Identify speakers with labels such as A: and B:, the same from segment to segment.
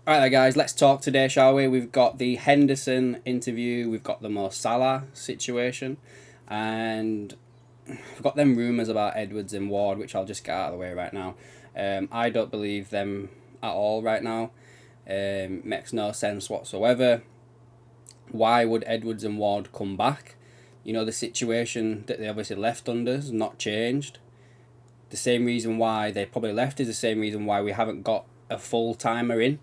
A: Right there, guys, let's talk today, shall we? We've got the Henderson interview, we've got the Salah situation, and we've got them rumours about Edwards and Ward, which I'll just get out of the way right now. I don't believe them at all right now. Makes no sense whatsoever. Why would Edwards and Ward come back? You know, the situation that they obviously left under has not changed. The same reason why they probably left is the same reason why we haven't got a full-timer in.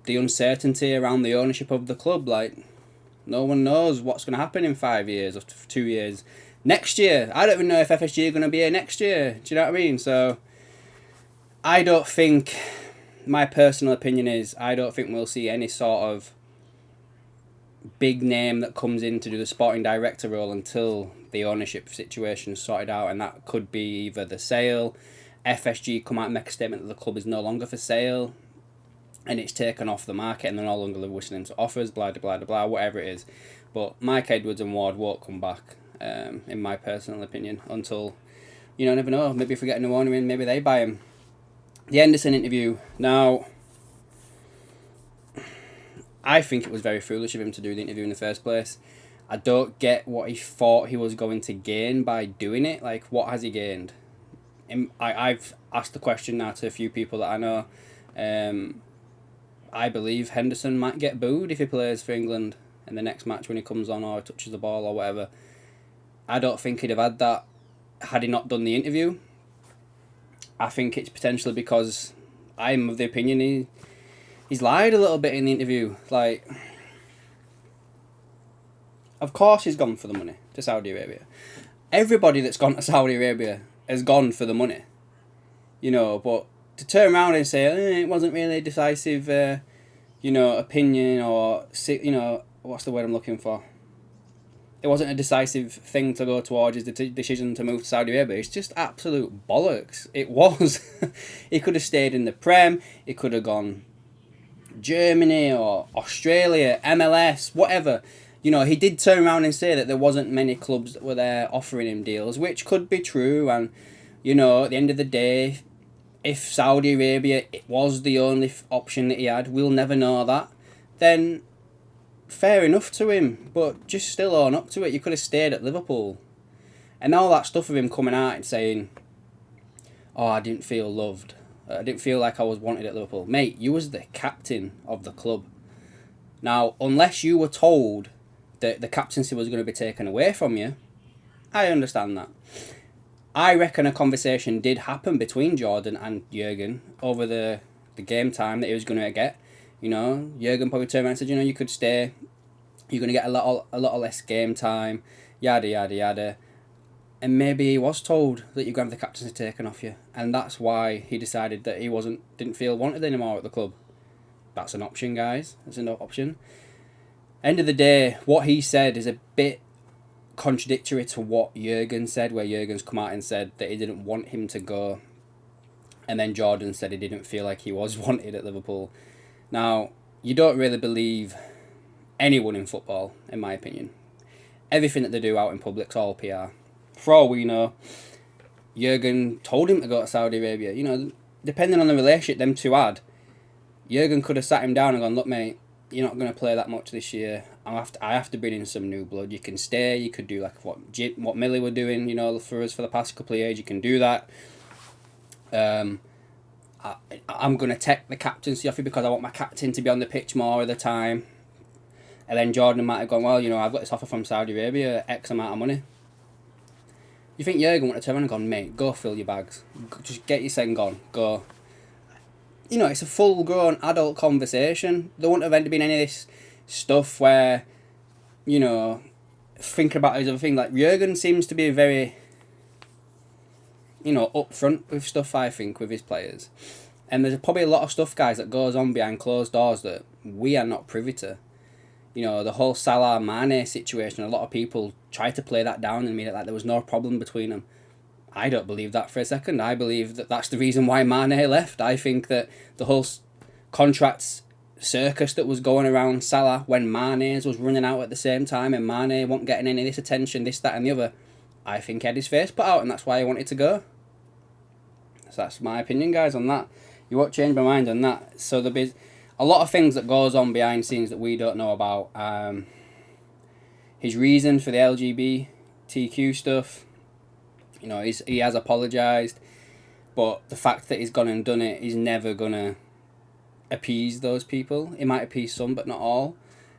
A: The uncertainty around the ownership of the club, like, no one knows what's going to happen in 5 years or 2 years. Next year, I don't even know if FSG are going to be here next year. Do you know what I mean? So, I don't think, my personal opinion is, I don't think we'll see any sort of big name that comes in to do the sporting director role until the ownership situation is sorted out, and that could be either the sale, FSG come out and make a statement that the club is no longer for sale, and it's taken off the market and they're no longer listening to offers, blah, blah, blah, blah, whatever it is. But Mike Edwards and Ward won't come back, in my personal opinion, until, never know, maybe if we get a new owner in, maybe they buy him. The Henderson interview, now, I think it was very foolish of him to do the interview in the first place. I don't get what he thought he was going to gain by doing it. Like, what has he gained? I've asked the question now to a few people that I know. I believe Henderson might get booed if he plays for England in the next match when he comes on or touches the ball or whatever. I don't think he'd have had that had he not done the interview. I think it's potentially because I'm of the opinion he's lied a little bit in the interview. Like, of course he's gone for the money to Saudi Arabia. Everybody that's gone to Saudi Arabia has gone for the money. But to turn around and say, it wasn't really a decisive, opinion or, what's the word I'm looking for? It wasn't a decisive thing to go towards his decision to move to Saudi Arabia. It's just absolute bollocks. It was. He could have stayed in the Prem. He could have gone Germany or Australia, MLS, whatever. He did turn around and say that there wasn't many clubs that were there offering him deals, which could be true. And, at the end of the day, if Saudi Arabia was the only option that he had, we'll never know that, then fair enough to him, but just still own up to it. You could have stayed at Liverpool. And all that stuff of him coming out and saying, I didn't feel loved. I didn't feel like I was wanted at Liverpool. Mate, you was the captain of the club. Now, unless you were told that the captaincy was going to be taken away from you, I understand that. I reckon a conversation did happen between Jordan and Jurgen over the game time that he was going to get. Jurgen probably turned around and said, you could stay. You're going to get a lot less game time, yada, yada, yada. And maybe he was told that you're going to have the captaincy taken off you. And that's why he decided that he didn't feel wanted anymore at the club. That's an option, guys. That's an option. End of the day, what he said is a bit contradictory to what Jurgen said, where Jurgen's come out and said that he didn't want him to go, and then Jordan said he didn't feel like he was wanted at Liverpool. Now, you don't really believe anyone in football, in my opinion. Everything that they do out in public's all PR. For all we know, Jurgen told him to go to Saudi Arabia. Depending on the relationship them two had, Jurgen could have sat him down and gone, look mate, you're not going to play that much this year. I have to bring in some new blood. You can stay. You could do like what Millie were doing, for us for the past couple of years. You can do that. I'm going to take the captaincy off you because I want my captain to be on the pitch more of the time. And then Jordan might have gone, well, I've got this offer from Saudi Arabia, X amount of money. You think Jurgen would have turned around and gone, mate, go fill your bags. Just get your second gone. Go. It's a full-grown adult conversation. There wouldn't have been any of this stuff where, thinking about his other thing. Like, Jurgen seems to be very, upfront with stuff, I think, with his players. And there's probably a lot of stuff, guys, that goes on behind closed doors that we are not privy to. The whole Salah Mane situation, a lot of people try to play that down and mean it like there was no problem between them. I don't believe that for a second. I believe that that's the reason why Mane left. I think that the whole contracts circus that was going around Salah when Mane's was running out at the same time and Mane wasn't getting any of this attention, this, that and the other, I think had his face put out and that's why he wanted to go. So that's my opinion, guys, on that. You won't change my mind on that. So there'll be a lot of things that goes on behind scenes that we don't know about. His reason for the LGBTQ stuff, you know, he has apologised, but the fact that he's gone and done it, he's never gonna appease those people. He might appease some, but not all.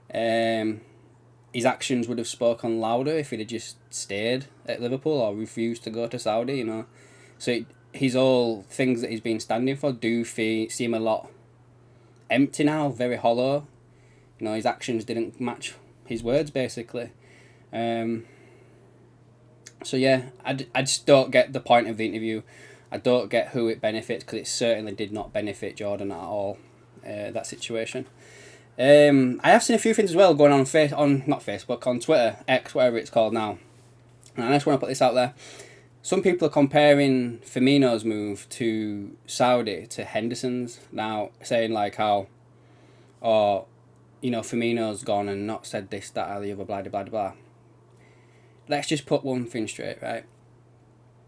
A: His actions would have spoken louder if he'd have just stayed at Liverpool or refused to go to Saudi, you know. So his all things that he's been standing for do seem a lot empty now, very hollow. You know, his actions didn't match his words, basically. So yeah, I just don't get the point of the interview. I don't get who it benefits, because it certainly did not benefit Jordan at all, that situation. I have seen a few things as well going on not Facebook, on Twitter, X, whatever it's called now. And I just want to put this out there. Some people are comparing Firmino's move to Saudi to Henderson's now, saying like how, oh, you know, Firmino's gone and not said this, that, or the other, blah, blah, blah, blah. Let's just put one thing straight, right?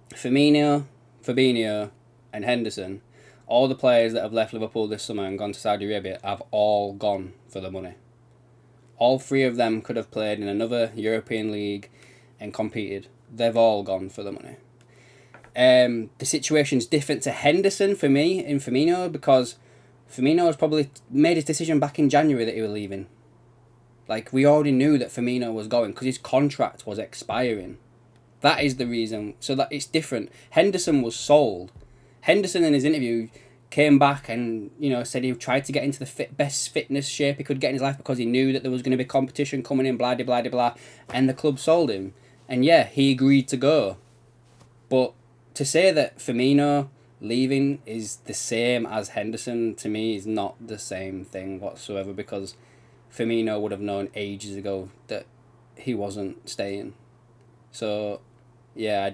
A: Firmino, Fabinho, and Henderson, all the players that have left Liverpool this summer and gone to Saudi Arabia, have all gone for the money. All three of them could have played in another European league and competed. They've all gone for the money. The situation's different to Henderson for me in Firmino, because Firmino has probably made his decision back in January that he was leaving. Like, we already knew that Firmino was going because his contract was expiring. That is the reason. So that it's different. Henderson was sold. Henderson in his interview came back and, you know, said he tried to get into the best fitness shape he could get in his life because he knew that there was going to be competition coming in, blah, blah, blah, blah, and the club sold him. And yeah, he agreed to go. But to say that Firmino leaving is the same as Henderson, to me, is not the same thing whatsoever, because Firmino would have known ages ago that he wasn't staying. So, yeah,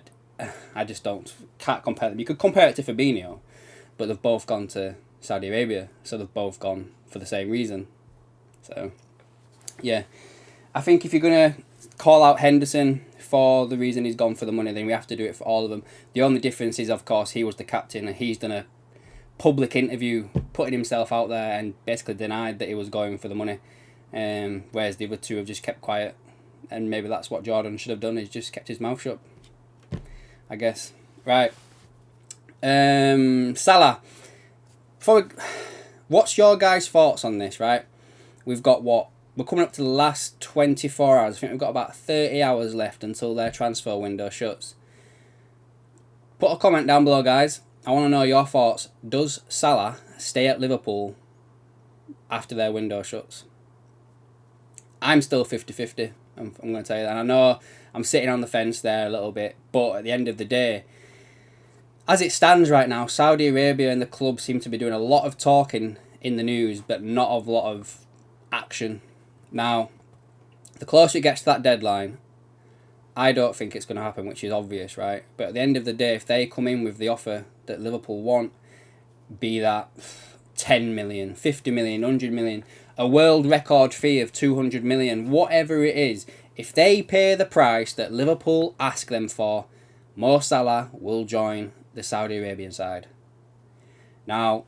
A: I just can't compare them. You could compare it to Fabinho, but they've both gone to Saudi Arabia, so they've both gone for the same reason. So, yeah, I think if you're going to call out Henderson for the reason he's gone for the money, then we have to do it for all of them. The only difference is, of course, he was the captain and he's done a public interview putting himself out there and basically denied that he was going for the money, whereas the other two have just kept quiet. And maybe that's what Jordan should have done, is just kept his mouth shut, I guess. Right. Salah. What's your guys' thoughts on this, right? We've got we're coming up to the last 24 hours. I think we've got about 30 hours left until their transfer window shuts. Put a comment down below, guys. I want to know your thoughts. Does Salah stay at Liverpool after their window shuts? I'm still 50-50. I'm going to tell you that. I know I'm sitting on the fence there a little bit, but at the end of the day, as it stands right now, Saudi Arabia and the club seem to be doing a lot of talking in the news, but not a lot of action. Now, the closer it gets to that deadline, I don't think it's going to happen, which is obvious, right? But at the end of the day, if they come in with the offer that Liverpool want, be that 10 million, 50 million, 100 million, a world record fee of 200 million, whatever it is, if they pay the price that Liverpool ask them for, Mo Salah will join the Saudi Arabian side. Now,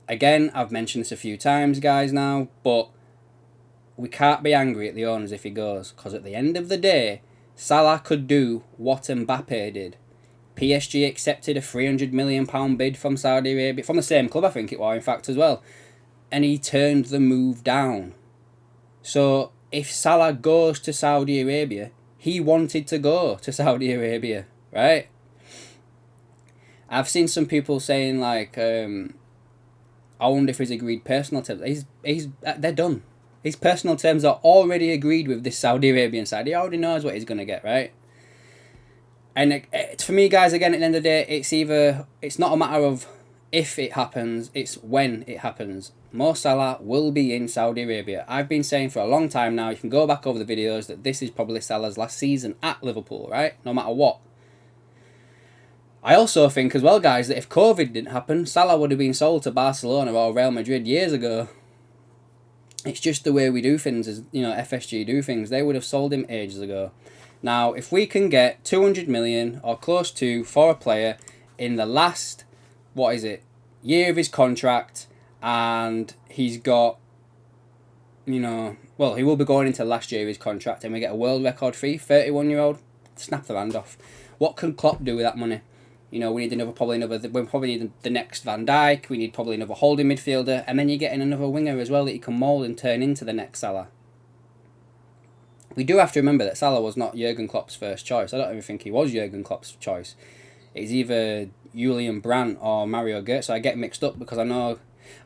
A: again, I've mentioned this a few times, guys, now, but we can't be angry at the owners if he goes, because at the end of the day, Salah could do what Mbappe did. PSG accepted a £300 million bid from Saudi Arabia, from the same club, I think it was, in fact, as well. And he turned the move down. So, if Salah goes to Saudi Arabia, he wanted to go to Saudi Arabia, right? I've seen some people saying, like, I wonder if he's agreed personal terms. They're done. His personal terms are already agreed with this Saudi Arabian side. He already knows what he's going to get, right? And for me, guys, again, at the end of the day, it's not a matter of if it happens, it's when it happens. Mo Salah will be in Saudi Arabia. I've been saying for a long time now, you can go back over the videos, that this is probably Salah's last season at Liverpool, right? No matter what. I also think as well, guys, that if COVID didn't happen, Salah would have been sold to Barcelona or Real Madrid years ago. It's just the way we do things, as you know, FSG do things. They would have sold him ages ago. Now, if we can get 200 million or close to for a player in the last, year of his contract, and he's got, you know, well, he will be going into last year of his contract, and we get a world record fee, 31-year-old, snap the hand off. What can Klopp do with that money? You know, we need we probably need the next Van Dijk, we need probably another holding midfielder, and then you're getting another winger as well that you can mould and turn into the next Salah. We do have to remember that Salah was not Jurgen Klopp's first choice. I don't even think he was Jurgen Klopp's choice. It's either Julian Brandt or Mario Götze. I get mixed up because I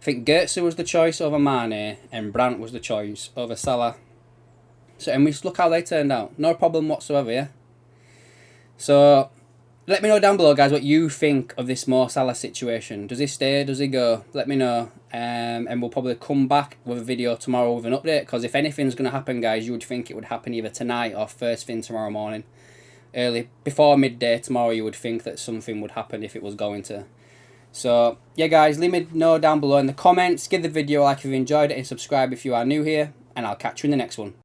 A: think Götze was the choice over Mane and Brandt was the choice over Salah. So, and we look how they turned out. No problem whatsoever, yeah? So, let me know down below, guys, what you think of this Mo Salah situation. Does he stay? Does he go? Let me know. And we'll probably come back with a video tomorrow with an update. Because if anything's going to happen, guys, you would think it would happen either tonight or first thing tomorrow morning. Early, before midday tomorrow, you would think that something would happen if it was going to. So, yeah, guys, let me know down below in the comments. Give the video a like if you enjoyed it and subscribe if you are new here. And I'll catch you in the next one.